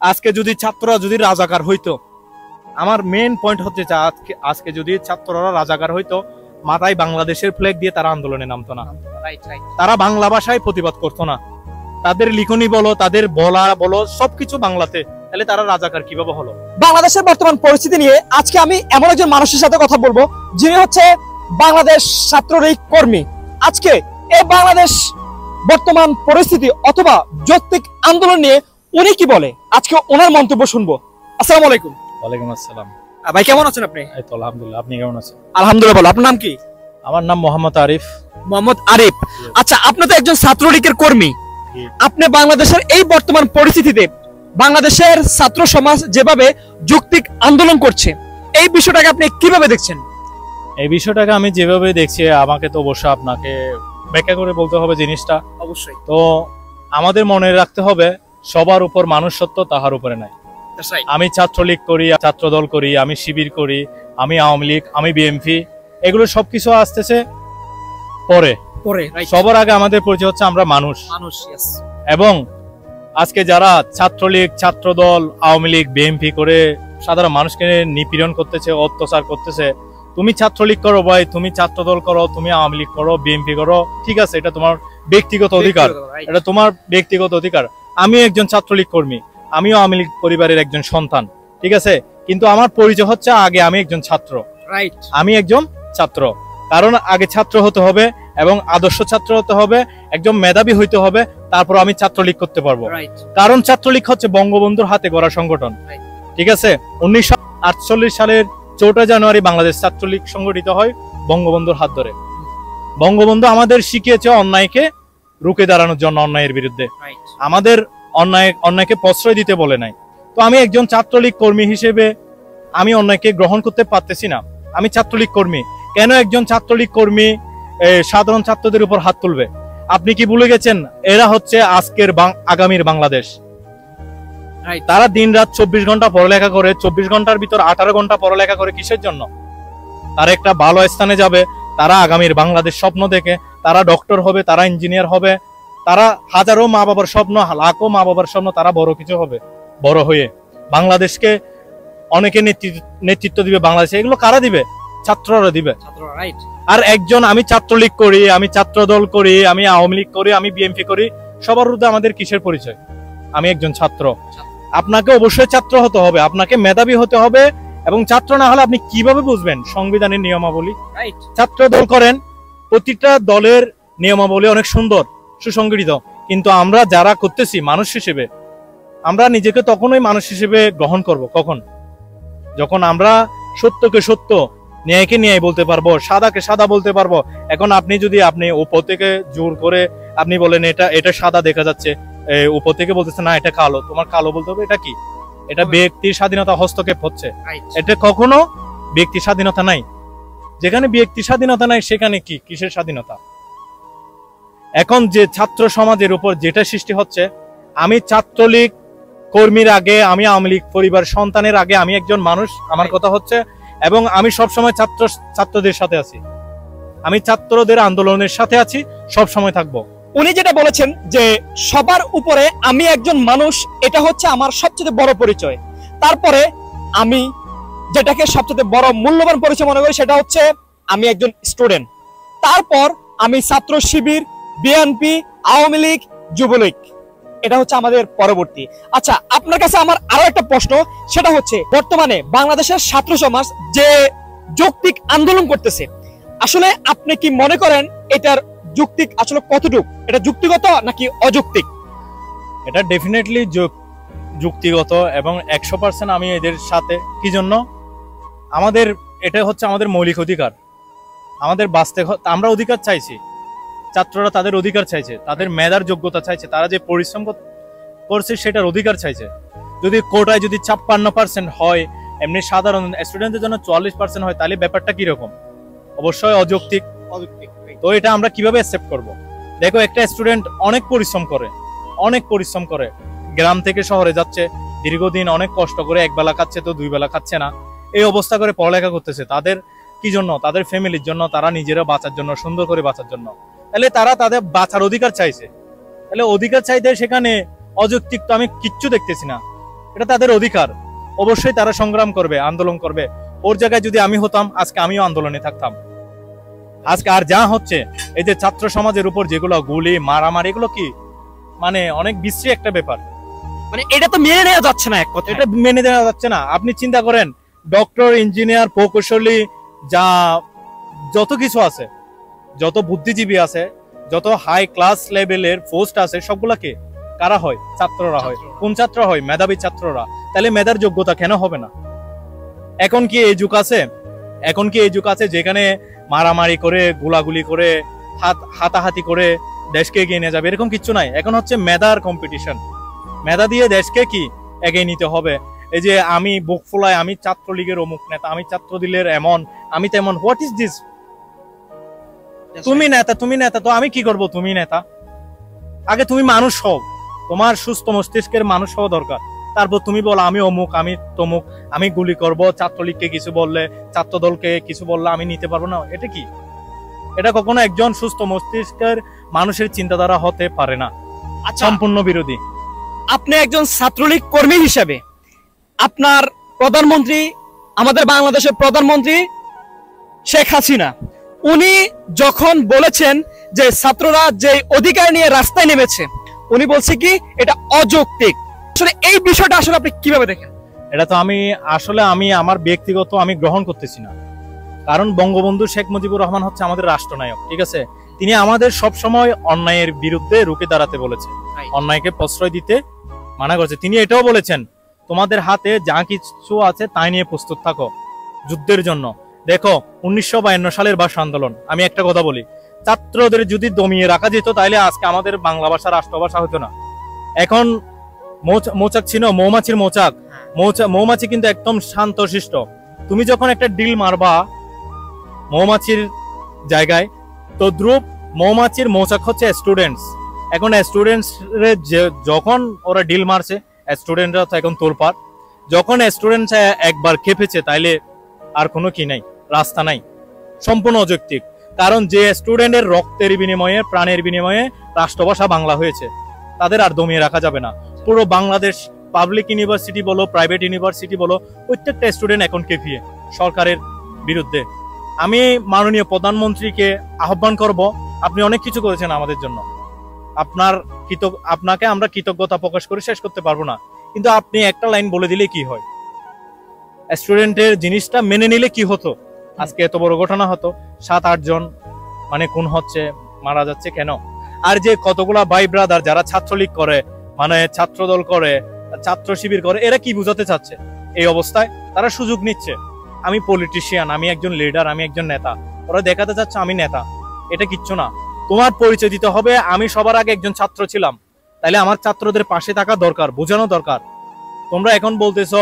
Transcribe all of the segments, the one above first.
আজকে যদি ছাত্ররা যদি রাজাকার হইতো, আমার মেইন পয়েন্ট হচ্ছে আজকে যদি ছাত্ররা রাজাকার হইতো, মাথায় বাংলাদেশের ফ্ল্যাগ দিয়ে তারা আন্দোলনে নামতো না, তারা বাংলা ভাষায় প্রতিবাদ করতো না, তাদের লিখনি বলো, তাদের বলা বলো, সবকিছু বাংলাতে, তাহলে তারা রাজাকার কিভাবে হলো? বাংলাদেশের বর্তমান পরিস্থিতি নিয়ে আজকে আমি এমন একজন মানুষের সাথে কথা বলবো যিনি হচ্ছে বাংলাদেশ ছাত্রলীগ কর্মী। আজকে এই বাংলাদেশ বর্তমান পরিস্থিতি অথবা যৌক্তিক আন্দোলন নিয়ে উনি কি বলে, আজকে ওনার মন্তব্য শুনবো। আসসালামু আলাইকুম। ওয়ালাইকুম আসসালাম। ভাই কেমন আছেন আপনি? এই তো আলহামদুলিল্লাহ, আপনি কেমন আছেন? আলহামদুলিল্লাহ ভালো। আপনার নাম কি? আমার নাম মোহাম্মদ আরিফ। মোহাম্মদ আরিফ, আচ্ছা আপনি তো একজন ছাত্রলীগের কর্মী। আপনি বাংলাদেশের এই বর্তমান পরিস্থিতিতে বাংলাদেশের ছাত্র সমাজ যেভাবে যৌক্তিক আন্দোলন করছে, এই বিষয়টাকে আপনি কিভাবে দেখছেন? এই বিষয়টাকে আমি যেভাবে দেখছি, আমাকে তো অবশ্যই আপনাকে ব্যাখ্যা করে বলতে হবে জিনিসটা। অবশ্যই। তো আমাদের মনে রাখতে হবে, সবার উপর মানুষ সত্য, তাহার উপরে নাই। আমি ছাত্রলীগ করি, ছাত্র দল করি, আমি শিবির করি, আমি আওয়ামী লীগ, আমি বিএনপি, এগুলো সবকিছু আসতেছে পরে। সবার আগে আমাদের পরিচয় হচ্ছে আমরা মানুষ। এবং আজকে যারা ছাত্রলীগ, ছাত্রদল, আওয়ামী লীগ, বিএনপি করে সাধারণ মানুষকে নিপীড়ন করতেছে, অত্যাচার করতেছে, তুমি ছাত্রলীগ করো ভাই, তুমি ছাত্রদল করো, তুমি আওয়ামী লীগ করো, বিএনপি করো, ঠিক আছে, এটা তোমার ব্যক্তিগত অধিকার, এটা তোমার ব্যক্তিগত অধিকার। আমি একজন ছাত্রলীগ কর্মী, আমিও আওয়ামী লীগ পরিবারের একজন সন্তান, ঠিক আছে, কিন্তু আমার পরিচয় হচ্ছে আগে আমি একজন ছাত্র। আমি একজন ছাত্র, কারণ আগে ছাত্র হতে হবে এবং আদর্শ ছাত্র হতে হবে, একজন মেধাবী হইতে হবে, তারপর আমি ছাত্রলীগ করতে পারবো। কারণ ছাত্রলীগ হচ্ছে বঙ্গবন্ধুর হাতে গড়া সংগঠন, ঠিক আছে। 1948 সালের 4 জানুয়ারি বাংলাদেশ ছাত্রলীগ সংগঠিত হয় বঙ্গবন্ধুর হাত ধরে। বঙ্গবন্ধু আমাদের শিখিয়েছে অন্যায়কে রুখে দাঁড়ানোর জন্য, অন্যায়ের বিরুদ্ধে, আমাদের অন্যায়কে প্রশ্রয় দিতে বলে নাই। তো আমি একজন ছাত্রলীগ কর্মী হিসেবে আমি অন্যায়কে গ্রহণ করতে পারতেছি না। আমি ছাত্রলীগ কর্মী, কেন একজন ছাত্রলীগ কর্মী সাধারণ ছাত্রদের উপর হাত তুলবে? আপনি কি ভুলে গেছেন এরা হচ্ছে আজকের আগামীর বাংলাদেশ? তারা দিন রাত 24 ঘন্টা পড়ালেখা করে, 24 ঘন্টার ভিতর 18 ঘন্টা পড়ালেখা করে কিসের জন্য? তারা একটা ভালো স্থানে যাবে, তারা আগামীর বাংলাদেশ স্বপ্ন দেখে, তারা ডক্টর হবে, তারা ইঞ্জিনিয়ার হবে, তারা হাজারো মা বাবার স্বপ্ন, লাখো মা বাবার স্বপ্ন, তারা বড় কিছু হবে। বড় হয়ে বাংলাদেশকে অনেকে নেতৃত্ব দিবে বাংলাদেশে। এগুলো কারা দিবে? ছাত্ররা দিবে। আর একজন আমি ছাত্রলীগ করি, আমি ছাত্র দল করি, আমি আওয়ামী লীগ করি, আমি বিএনপি করি, সবার মধ্যে আমাদের কিসের পরিচয়? আমি একজন ছাত্র। আপনাকে অবশ্যই ছাত্র হতে হবে, আপনাকে মেধাবী হতে হবে, এবং ছাত্র না হলে আপনি কিভাবে বুঝবেন সংবিধানের নিয়মাবলী? ছাত্র দল করেন, প্রতিটা দলের নিয়মাবলী অনেক সুন্দর, সুসংগঠিত, কিন্তু আমরা যারা করতেছি মানুষ হিসেবে, আমরা নিজেকে তখনই মানুষ হিসেবে গ্রহণ করব কখন? যখন আমরা সত্যকে সত্য, ন্যায়কে ন্যায় বলতে পারবো, সাদাকে সাদা বলতে পারবো। এখন আপনি যদি উপর থেকে জোর করে আপনি বলেন এটা সাদা দেখা যাচ্ছে, উপর থেকে বলতেছে না এটা কালো, তোমার কালো বলতে হবে, এটা কি? এটা ব্যক্তির স্বাধীনতা হস্তক্ষেপ হচ্ছে। এটা কখনো ব্যক্তির স্বাধীনতা নাই। যেখানে ব্যক্তির স্বাধীনতা নাই সেখানে কিসের স্বাধীনতা? এখন যে ছাত্র সমাজের উপর যেটা সৃষ্টি হচ্ছে, আমি ছাত্রলীগ কর্মীর আগে, আমি আওয়ামী লীগ পরিবার সন্তানের আগে আমি একজন মানুষ, আমার কথা হচ্ছে, এবং আমি সবসময় ছাত্রদের সাথে আছি, আমি ছাত্রদের আন্দোলনের সাথে আছি, সব সময় থাকবো। উনি যেটা বলেছেন যে সবার উপরে আমি একজন মানুষ, এটা হচ্ছে আমার সবচেয়ে বড় পরিচয়। তারপরে আমি যেটাকে সবচেয়ে বড় মূল্যবান পরিচয় মনে করি সেটা হচ্ছে আমি একজন স্টুডেন্ট। তারপর আমি ছাত্র শিবির, বিএনপি, আওয়ামী লীগ, যুবলীগ, এটা হচ্ছে আমাদের পরবর্তী। আচ্ছা আপনার কাছে আমার আরো একটা প্রশ্ন, সেটা হচ্ছে বর্তমানে বাংলাদেশের ছাত্র সমাজ যে যৌক্তিক আন্দোলন করতেছে, আসলে আপনি কি মনে করেন এটার যৌক্তিক আসলে কতটুকু? এটা যুক্তিগত নাকি অযৌক্তিক? এটা ডেফিনেটলি যুক্তিগত এবং 100% আমি এদের সাথে। কি জন্য? আমাদের এটা হচ্ছে আমাদের মৌলিক অধিকার, আমাদের বাঁচতে, আমরা অধিকার চাইছি, ছাত্ররা তাদের অধিকার চাইছে, তাদের মেধার যোগ্যতা চাইছে, তারা যে পরিশ্রম করছে সেটার অধিকার চাইছে। যদি কোটায় যদি 56% হয়, এমনি সাধারণ স্টুডেন্টদের জন্য 44% হয়, তাহলে ব্যাপারটা কিরকম? অবশ্যই অযৌক্তিক। তো এটা আমরা কিভাবে অ্যাকসেপ্ট করব? দেখো, একটা স্টুডেন্ট অনেক পরিশ্রম করে, গ্রাম থেকে শহরে যাচ্ছে, দীর্ঘদিন অনেক কষ্ট করে, একবেলা খাচ্ছে তো 2 বেলা খাচ্ছে না, এই অবস্থা করে পড়ালেখা করতেছে। তাদের কি জন্য? তাদের ফ্যামিলির জন্য, তারা নিজেরা বাঁচার জন্য, সুন্দর করে বাঁচার জন্য। তাহলে তারা তাদের বাঁচার অধিকার চাইছে, তাহলে অধিকার চাইতে সেখানে অযৌক্তিক তো আমি কিচ্ছু দেখতেছি না। এটা তাদের অধিকার, অবশ্যই তারা সংগ্রাম করবে, আন্দোলন করবে। ওর জায়গায় যদি আমি হতাম, আজকে আমিও আন্দোলনে থাকতাম। আজকে আর যা হচ্ছে, এই যে ছাত্র সমাজের উপর যেগুলো গুলি মারামারি, এগুলো কি মানে অনেক বিশ্রী একটা ব্যাপার। মানে এটা তো মেনে নেওয়া যাচ্ছে না, এক কথা এটা মেনে নেওয়া যাচ্ছে না। আপনি চিন্তা করেন, ডক্টর, ইঞ্জিনিয়ার, প্রকৌশলী, যা যত কিছু আছে, যত বুদ্ধিজীবী আছে, যত হাই ক্লাস লেভেলের পোস্ট আছে, সবগুলাকে কারা হয়? ছাত্ররা হয়। কোন ছাত্র হয়? মেধাবী ছাত্ররা। তাহলে মেধার যোগ্যতা কেন হবে না? এখন কি এই যুগ আছে? এখন কি এই যুগ আছে যেখানে মারামারি করে, গোলাগুলি করে, হাতাহাতি করে দেশকে এগিয়ে নিয়ে যাবে? এরকম কিছু নাই। এখন হচ্ছে মেধার কম্পিটিশন। মেধা দিয়ে দেশকে কি এগিয়ে নিতে হবে। এই যে আমি বুক ফুলায়, আমি ছাত্রলীগের অমুক নেতা, আমি ছাত্রলীগের এমন, আমি তেমন, হোয়াট ইজ দিস? তুমি নেতা, তুমি নেতা, তো আমি কি করব? তুমি নেতা, আগে তুমি মানুষ হও, তোমার সুস্থ মস্তিষ্কের মানুষ হওয়া দরকার। তারপর তুমি বলো আমি অমুক, আমি তমুক, আমি গুলি করব, ছাত্রলীগকে কিছু বললে, ছাত্র দলকে কিছু বললে আমি নিতে পারবো না। এটা কি? এটা কখনো একজন সুস্থ মস্তিষ্কের মানুষের চিন্তাধারা হতে পারে না। সম্পূর্ণ বিরোধী। আপনি একজন ছাত্রলীগ কর্মী হিসেবে আপনার প্রধানমন্ত্রী, আমাদের বাংলাদেশের প্রধানমন্ত্রী শেখ হাসিনা, উনি যখন বলেছেন যে ছাত্ররা যে অধিকার নিয়ে রাস্তায় নেমেছে, উনি বলছে কি এটা অযৌক্তিক। আসলে এই বিষয়টা আসলে আপনি কিভাবে দেখেন? এটা তো আমি আমার ব্যক্তিগত আমি গ্রহণ করতেছি না। কারণ বঙ্গবন্ধু শেখ মুজিবুর রহমান হচ্ছে আমাদের রাষ্ট্রনায়ক, ঠিক আছে? তিনি আমাদের সব সময় অন্যায়ের বিরুদ্ধে রুখে দাঁড়াতে বলেছে, অন্যায়কে প্রশ্রয় দিতে মানা করেছে। তিনি এটাও বলেছেন, তোমাদের হাতে যা কিছু আছে তাই নিয়ে প্রস্তুত থাকো যুদ্ধের জন্য। দেখো 1952 সালের ভাষা আন্দোলন, আমি একটা কথা বলি, ছাত্রদের যদি দমিয়ে রাখা যেত তাহলে আজকে আমাদের বাংলা ভাষা রাষ্ট্রভাষা হতো না। এখন মৌচাক ছিল, মৌমাছির মৌচাক, মৌমাছি কিন্তু একদম শান্তশিষ্ট। তুমি যখন একটা ডিল মারবা মৌমাছির জায়গায়, তো দ্রুপ মৌমাছির মৌচাক হচ্ছে স্টুডেন্টস। এখন স্টুডেন্টস যখন ওরা ডিল মারছে, স্টুডেন্টরা তো এখন তোলপাড়। যখন স্টুডেন্টস একবার খেপেছে, তাইলে আর কোনো কি নাই, রাস্তা নাই, সম্পূর্ণ অযৌক্তিক। কারণ যে স্টুডেন্টের রক্তের বিনিময়ে, প্রাণের বিনিময়ে রাষ্ট্রভাষা বাংলা হয়েছে, তাদের আর দমিয়ে রাখা যাবে না। পুরো বাংলাদেশ পাবলিক ইউনিভার্সিটি বলো, প্রাইভেট ইউনিভার্সিটি বলো, প্রত্যেকটা স্টুডেন্ট এখন কেঁপিয়ে সরকারের বিরুদ্ধে। আমি মাননীয় প্রধানমন্ত্রীকে আহ্বান করব, আপনি অনেক কিছু করেছেন আমাদের জন্য, আপনাকে আমরা কৃতজ্ঞতা প্রকাশ করে শেষ করতে পারবো না। কিন্তু আপনি একটা লাইন বলে দিলে কি হয়? স্টুডেন্টের জিনিসটা মেনে নিলে কি হতো? আজকে এত বড় ঘটনা হতো, 7-8 জন মানে খুন হচ্ছে, মারা যাচ্ছে কেন? আর যে কতগুলা ভাই ব্রাদার যারা ছাত্রলীগ করে, মানে ছাত্রদল করে, ছাত্র শিবির করে, এরা কি বুঝাতে চাচ্ছে? এই অবস্থায় তারা সুযোগ নিচ্ছে, আমি পলিটিশিয়ান, আমি একজন লিডার, আমি একজন নেতা। ওরা দেখাতে চাচ্ছে আমি নেতা। এটা কিচ্ছু না। তোমার পরিচয় দিতে হবে, আমি সবার আগে একজন ছাত্র ছিলাম, তাইলে আমার ছাত্রদের পাশে থাকা দরকার, বোঝানো দরকার। তোমরা এখন বলতেছো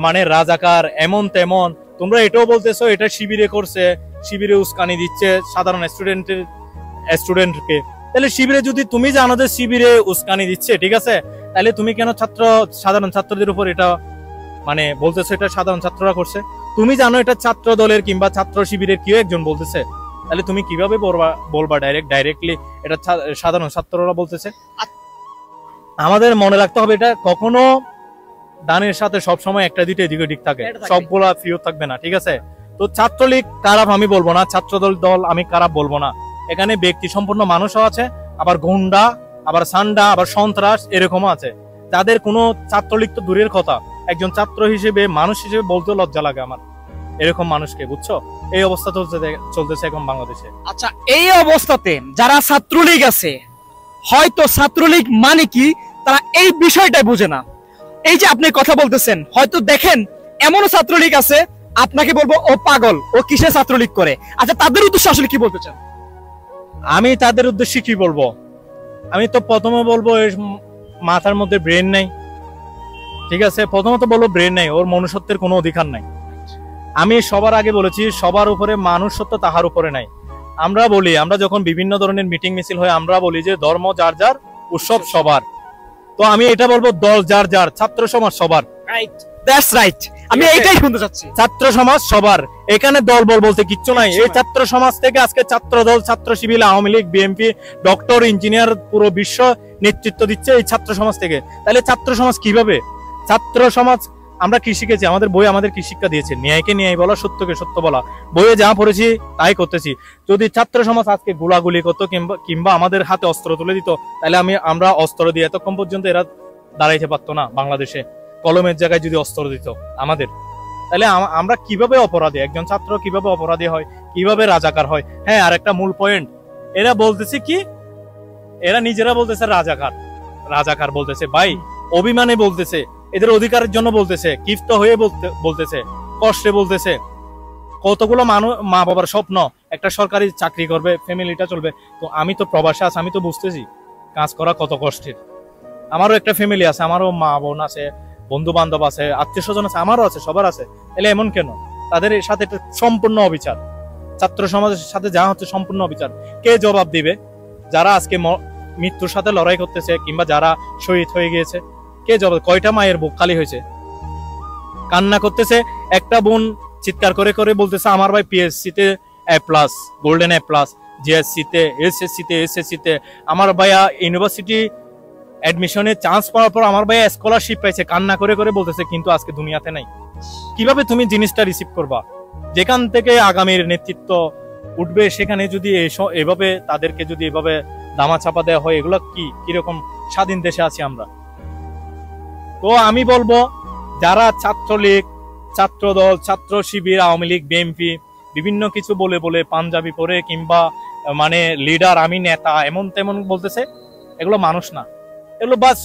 মানে রাজাকার এমন তেমন, তোমরা এটাও বলতেছো এটা শিবিরে করছে, শিবিরে উস্কানি দিচ্ছে সাধারণ স্টুডেন্টকে। তাহলে শিবিরে যদি তুমি জানো যে শিবিরে উস্কানি দিচ্ছে, ঠিক আছে, তাহলে তুমি কেন সাধারণ ছাত্রদের উপর এটা মানে বলতেছো এটা সাধারণ ছাত্ররা করছে? তুমি জানো এটা ছাত্র দলের কিংবা ছাত্র শিবিরের কেউ একজন বলতেছে, তাহলে তুমি কিভাবে বলবা ডাইরেক্টলি এটা সাধারণ ছাত্ররা বলতেছে? আমাদের মনে রাখতে হবে, এটা কখনো দানের সাথে সবসময় একটা দুইটা এদিকে দিক থাকে, সবগুলা ফিও থাকবে না, ঠিক আছে? তো ছাত্রলীগ খারাপ আমি বলবো না, ছাত্রদল আমি খারাপ বলবো না। এখানে ব্যক্তি সম্পূর্ণ মানুষও আছে, আবার গুন্ডা, আবার সান্ডা, আবার সন্ত্রাস এরকমও আছে। তাদের কোনো ছাত্রলীগ তো দূরের কথা, একজন ছাত্র হিসেবে, মানুষ হিসেবে বলতে লজ্জা লাগে আমার এরকম মানুষকে, বুঝছো? এই অবস্থা চলতেছে এখন বাংলাদেশে। আচ্ছা, এই অবস্থাতে যারা ছাত্রলীগ আছে, হয়তো ছাত্রলীগ মানে কি তারা এই বিষয়টা বুঝে না। এই যে আপনি কথা বলতেছেন, হয়তো দেখেন এমনও ছাত্রলীগ আছে, আপনাকে বলবো ও পাগল, ও কিসে ছাত্রলীগ করে। আচ্ছা, তাদের উদ্দেশ্যে আসলে কি বলতে চান? আমি তাদের উদ্দেশ্যে কি বলবো? আমি তো প্রথমে বলবো মাথার মধ্যে ব্রেন নাই, ঠিক আছে? প্রথমত বলবো ব্রেন নাই, ওর মনুষ্যত্বের কোনো অধিকার নাই। আমি সবার আগে বলেছি, সবার উপরে মানুষত্ব তাহার উপরে নাই। আমরা বলি, আমরা যখন বিভিন্ন ধরনের মিটিং মিছিল হয়, আমরা বলি যে ধর্ম যার যার, উৎসব সবার। তো আমি এটা বলবো দল যার যার, ছাত্র সমাজ সবার। রাইট, দ্যাটস রাইট, আমি এইটাই শুনতে চাচ্ছি। ছাত্র সমাজ সবার, এখানে দল বলতে কিচ্ছু নাই। এই ছাত্র সমাজ থেকে আজকে Chhatra Dal, Chhatra Shibir, Awami League, BNP, doctor, engineer, পুরো বিশ্ব নেতৃত্ব দিচ্ছে এই ছাত্র সমাজ থেকে। তাহলে ছাত্র সমাজ কিভাবে? ছাত্র সমাজ আমরা কি শিখেছি? আমাদের বই আমাদের কি শিক্ষা দিয়েছে? ন্যায়কে ন্যায় বলা, সত্যকে সত্য বলা। বইয়ে যা পড়েছি তাই করতেছি। যদি ছাত্র সমাজ আজকে গোলাগুলি করতো কিংবা আমাদের হাতে অস্ত্র তুলে দিত, তাহলে আমরা অস্ত্র দিয়ে এতক্ষণ পর্যন্ত এরা দাঁড়াইতে পারতো না। বাংলাদেশে কলমের জায়গায় যদি অস্ত্র দিত আমাদের, তাহলে আমরা কিভাবে অপরাধী, একজন ছাত্র কিভাবে অপরাধী হয়, কিভাবে রাজাকার হয়? হ্যাঁ, আর একটা মূল পয়েন্ট, এরা বলতেছে কি, এরা নিজেরা বলতেছে রাজাকার রাজাকার বলতেছে। ভাই, অভিমানে বলতেছে, এদের অধিকারের জন্য বলতেছে, ক্ষিপ্ত হয়ে বলতেছে, কষ্টে বলতেছে। কতগুলো মা বাবার স্বপ্ন একটা সরকারি চাকরি করবে, ফ্যামিলিটা চলবে। তো আমি তো প্রবাসে আছি, আমি তো বুঝতেছি কাজ করা কত কষ্টের। আমারও একটা ফ্যামিলি আছে, আমারও মা বোন আছে, বন্ধু বান্ধব আছে, আত্মীয় স্বজন আছে, আমারও আছে, সবার আছে। তাহলে এমন কেন? তাদের সাথে একটা সম্পূর্ণ অবিচার, ছাত্র সমাজের সাথে যা হচ্ছে সম্পূর্ণ অবিচার। কে জবাব দিবে? যারা আজকে মৃত্যুর সাথে লড়াই করতেছে কিংবা যারা শহীদ হয়ে গিয়েছে, কে জবাব? কয়টা মায়ের বুক খালি হয়েছে, কান্না করতেছে। একটা বোন চিৎকার করে করে বলতেছে, আমার ভাই পিএসসি তে A+, গোল্ডেন A+, জিএসসি তে, এসএসসি তে আমার ভাইয়া ইউনিভার্সিটি অ্যাডমিশনে চান্স পাওয়ার পর আমার ভাইয়া স্কলারশিপ পাইছে, কান্না করে করে বলতেছে, কিন্তু আজকে দুনিয়াতে নাই। কিভাবে তুমি জিনিসটা রিসিভ করবা? যেখান থেকে আগামীর নেতৃত্ব উঠবে, সেখানে যদি এভাবে তাদেরকে যদি এভাবে দামা চাপা দেওয়া হয়, এগুলো কিরকম স্বাধীন দেশে আছি আমরা? তো আমি বলবো, যারা ছাত্রলীগ, ছাত্রদল, ছাত্র শিবির, আওয়ামী লীগ, বিএনপি বিভিন্ন কিছু বলে বলে পাঞ্জাবি পরে কিংবা মানে লিডার, আমি নেতা, এমন তেমন বলতেছে, এগুলো মানুষ না। এগুলো বাস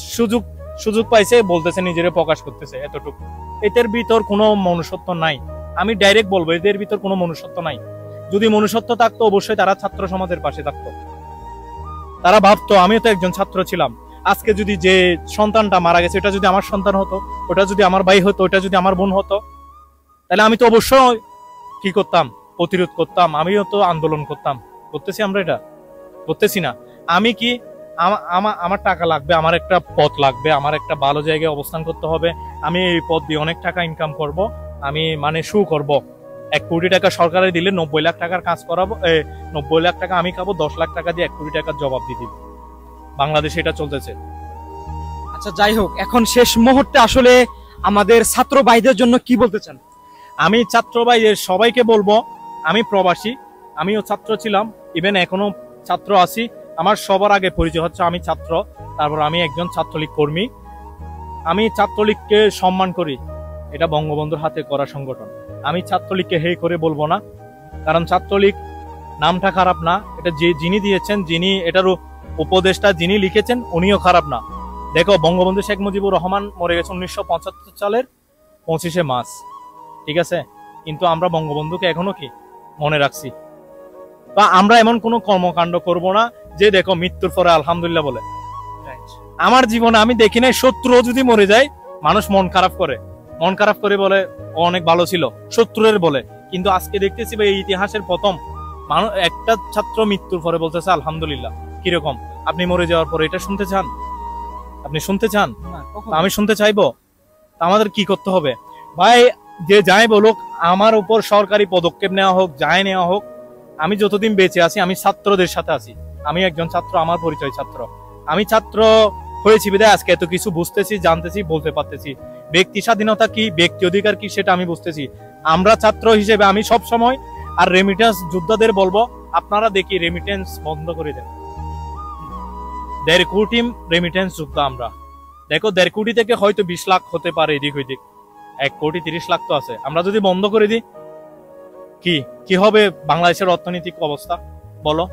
সুযোগ পাইছে বলতেছে, নিজেরে প্রকাশ করতেছে, এতটুকু। এদের ভিতর কোনো মনুষ্যত্ব নাই। আমি ডাইরেক্ট বলবো, এদের ভিতর কোনো মনুষ্যত্ব নাই। যদি মনুষ্যত্ব থাকতো, অবশ্যই তারা ছাত্র সমাজের পাশে থাকতো। তারা ভাবতো, আমিও তো একজন ছাত্র ছিলাম, আজকে যদি যে সন্তানটা মারা গেছে, এটা যদি আমার সন্তান হতো, ওটা যদি আমার ভাই হতো, ওটা যদি আমার বোন হতো, তাহলে আমি তো অবশ্যই কি করতাম? প্রতিরোধ করতাম, আমিও তো আন্দোলন করতাম। করতেছি আমরা? এটা করতেছি না। আমি কি, আমার টাকা লাগবে, আমার একটা পথ লাগবে, আমার একটা ভালো জায়গায় অবস্থান করতে হবে, আমি এই পথ দিয়ে অনেক টাকা ইনকাম করব, আমি মানে করব। 1 কোটি টাকা সরকারে দিলে 90 লাখ টাকার কাজ করাবো, 90 লাখ টাকা আমি খাবো, 10 লাখ টাকা দিয়ে 1 কোটি টাকার জবাব দিয়ে দিব। বাংলাদেশে এটা চলতেছে। আচ্ছা, যাই হোক, এখন শেষ মুহূর্তে আসলে আমাদের ছাত্র ভাইদের জন্য কি বলতে চান? আমি ছাত্র ভাইদের সবাইকে বলবো, আমি প্রবাসী, আমিও ছাত্র ছিলাম, ইভেন এখনো ছাত্র আছি। আমার সবার আগে পরিচয় হচ্ছে আমি ছাত্র, তারপর আমি একজন ছাত্রলীগ কর্মী। আমি ছাত্রলীগকে সম্মান করি, এটা বঙ্গবন্ধুর হাতে করা সংগঠন। আমি ছাত্রলীগকে হে করে বলবো না, কারণ ছাত্রলীগ নামটা খারাপ না, এটা যিনি দিয়েছেন, যিনি এটার উপদেষ্টা, যিনি লিখেছেন, উনিও খারাপ না। দেখো, বঙ্গবন্ধু শেখ মুজিবুর রহমান মরে গেছে 1975 সালের 25শে মার্চ, ঠিক আছে? কিন্তু আমরা বঙ্গবন্ধুকে এখনো কি মনে রাখছি। বা আমরা এমন কোনো কর্মকাণ্ড করব না যে দেখো মৃত্যুর পরে আলহামদুলিল্লাহ বলে। আমার জীবনে আমি দেখি নাই, শত্রু যদি মরে যায় মানুষ মন খারাপ করে বলে ও অনেক ভালো ছিল, শত্রুর বলে। কিন্তু আজকে দেখতেছি ভাই, এই ইতিহাসের প্রথম মানুষ, একটা ছাত্র মৃত্যুর পরে বলতেছে আলহামদুলিল্লাহ। কিরকম? আপনি মরে যাওয়ার পরে এটা শুনতে চান? আপনি শুনতে চান? আমি শুনতে চাইবো? আমাদের কি করতে হবে ভাই? যে যাই বলুক, আমার উপর সরকারি পদক্ষেপ নেওয়া হোক, যাই নেওয়া হোক, আমি যতদিন বেঁচে আছি আমি ছাত্রদের সাথে আছি। আমি একজন ছাত্র, আমার পরিচয় ছাত্র। আমি ছাত্র হয়েছি বিধায় আজকে এত কিছু বুঝতেছি, জানতেছি, বলতে পারতেছি। ব্যক্তি স্বাধীনতা কি, ব্যক্তি অধিকার কি, সেটা আমি বুঝতেছি। আমরা ছাত্র হিসেবে আমি সব সময় আর রেমিটেন্স যোদ্ধাদের বলবো, আপনারা দেখি রেমিটেন্স বন্ধ করে দেন। 1.5 কোটি রেমিটেন্স যোদ্ধা আমরা। দেখো, 1.5 কোটি থেকে হয়তো 20 লাখ হতে পারে এদিক ওইদিক, 1 কোটি 30 লাখ তো আছে। আমরা যদি বন্ধ করে দিই, কি হবে বাংলাদেশের অর্থনৈতিক অবস্থা বলো?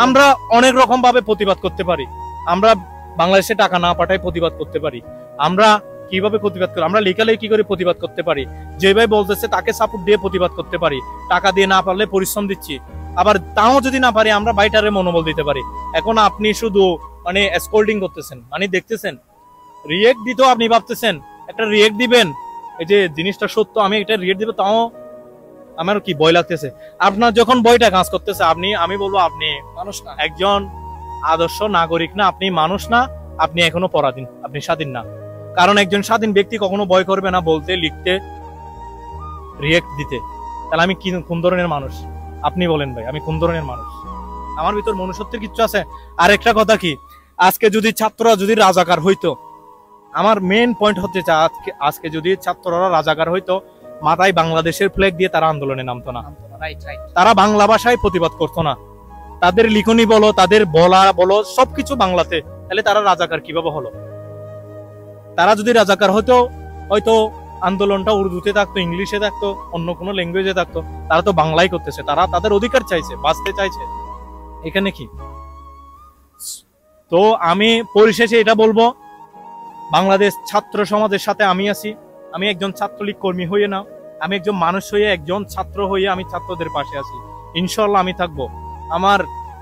আমরা অনেক রকম ভাবে প্রতিবাদ করতে পারি। আমরা বাংলাদেশে টাকা না পাঠাই প্রতিবাদ করতে পারি। আমরা কিভাবে প্রতিবাদ করি? আমরা লেখালেখি করে প্রতিবাদ করতে পারি। যে ভাই বলতেছে তাকে সাপোর্ট দিয়ে প্রতিবাদ করতে পারি। টাকা দিয়ে না পারলে পরিশ্রম দিচ্ছি। আবার তাও যদি না পারি, আমরা বাইটারে মনোবল দিতে পারি। এখন আপনি শুধু মানে স্কোল্ডিং করতেছেন, মানে দেখতেছেন, রিয়েক্ট দিতেও আপনি ভাবতেছেন একটা রিয়েক্ট দিবেন, এই যে জিনিসটা সত্য, আমি এটা রিয়েক্ট দিব, তাও আমার কি ভয় লাগতেছে। আপনার যখন বইটা কাজ করতেছে, আমি বলবো আপনি মানুষ না, একজন আদর্শ নাগরিক না, আপনি মানুষ না, আপনি এখনো পরাধীন, আপনি স্বাধীন না। কারণ একজন স্বাধীন ব্যক্তি কখনো ভয় করবে না বলতে, লিখতে, রিয়েক্ট দিতে। তাহলে আমি কোন ধরনের মানুষ? আপনি বলেন ভাই, আমি কোন ধরনের মানুষ? আমার ভিতর মনুষ্যত্বের কিচ্ছু আছে? আর একটা কথা কি, আজকে যদি ছাত্ররা যদি রাজাকার হইতো, আমার মেইন পয়েন্ট হচ্ছে যে আজকে যদি ছাত্ররা রাজাকার হইতো, মাথায় বাংলাদেশের ফ্ল্যাগ দিয়ে তারা আন্দোলনে নামতো না, তারা বাংলা ভাষায় প্রতিবাদ করতো না, তাদের লিখনি বলো, তাদের বলা বলো, সবকিছু বাংলাতে, তাহলে তারা রাজাকার কিভাবে হলো? তারা যদি রাজাকার হতো, হয়তো আন্দোলনটা উর্দুতে থাকতো, ইংলিশে থাকতো, অন্য কোনো ল্যাঙ্গুয়েজে থাকতো। তারা তো বাংলাই করতেছে, তারা তাদের অধিকার চাইছে, বাঁচতে চাইছে। এখানে কি? তো আমি পরিশেষে এটা বলবো, বাংলাদেশ ছাত্র সমাজের সাথে আমি আছি। আমি একজন ছাত্রলীগ কর্মী হয়ে না, আমি একজন মানুষ হয়ে, একজন ছাত্র হয়ে আমি ছাত্রদের পাশে আছি। ইনশাল্লাহ আমি থাকবো,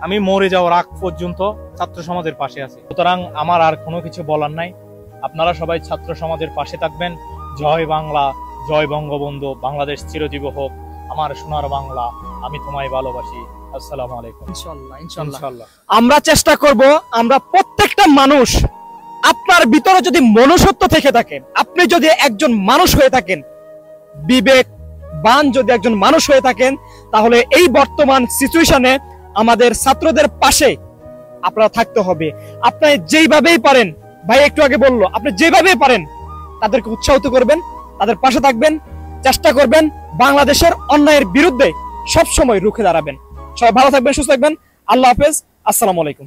আমি মরে যাওয়ার আগ পর্যন্ত ছাত্র সমাজের পাশে আছি। সুতরাং আমার আর কোনো কিছু বলার নাই, আপনারা সবাই ছাত্র সমাজের পাশে থাকবেন। জয় বাংলা, জয় বঙ্গবন্ধু, বাংলাদেশ চিরজীব হোক, আমার সোনার বাংলা, আমি তোমায় ভালোবাসি। আসসালামু আলাইকুম। ইনশাআল্লাহ আমরা চেষ্টা করব, আমরা প্রত্যেকটা মানুষ, আপনার ভিতরে যদি মনুষ্যত্ব থেকে থাকে, আপনি যদি একজন মানুষ হয়ে থাকেন, বিবেকবান যদি একজন মানুষ হয়ে থাকেন, তাহলে এই বর্তমান সিচুয়েশনে আমাদের ছাত্রদের পাশে আপনারা থাকতে হবে। আপনি যেইভাবেই পারেন, ভাই একটু আগে বললো, আপনি যেভাবেই পারেন তাদেরকে উৎসাহিত করবেন, তাদের পাশে থাকবেন, চেষ্টা করবেন বাংলাদেশের অন্যায়ের বিরুদ্ধে সব সময় রুখে দাঁড়াবেন। সবাই ভালো থাকবেন, সুস্থ থাকবেন। আল্লাহ হাফেজ, আসসালামু আলাইকুম।